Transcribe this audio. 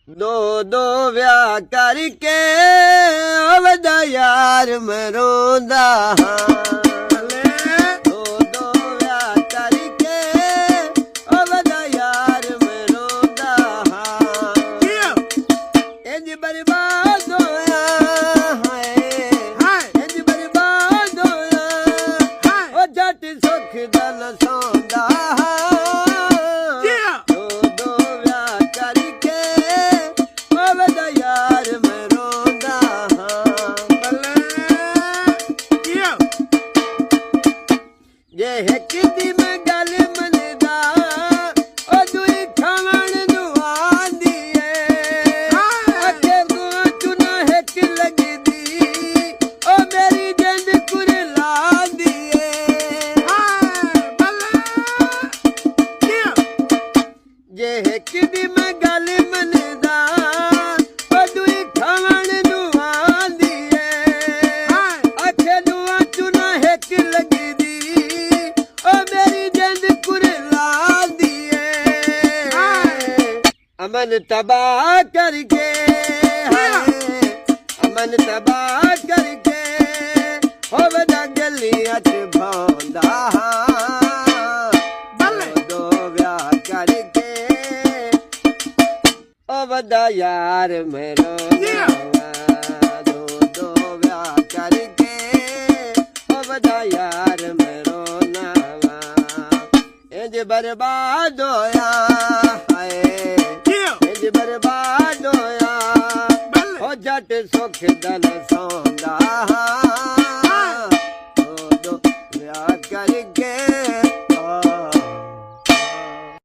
दो दो व्याह करके वदा यार मैं रोंदा हां दो दो व्याह करके वदा यार मैं रोंदा हां इंज बर्बाद होया हाय इंज बर्बाद होया ओ जट सुख दा न सौंदा अमन तबाह करके अमन तबाह करके हो वदा गलियां च भांदा दो व्याह करके ओ वदा यार मेरो दो दो व्याह करके ओ वदा यार मेरो नावा इंज बर्बाद होया बर्बाद होया ओ जट सुख दन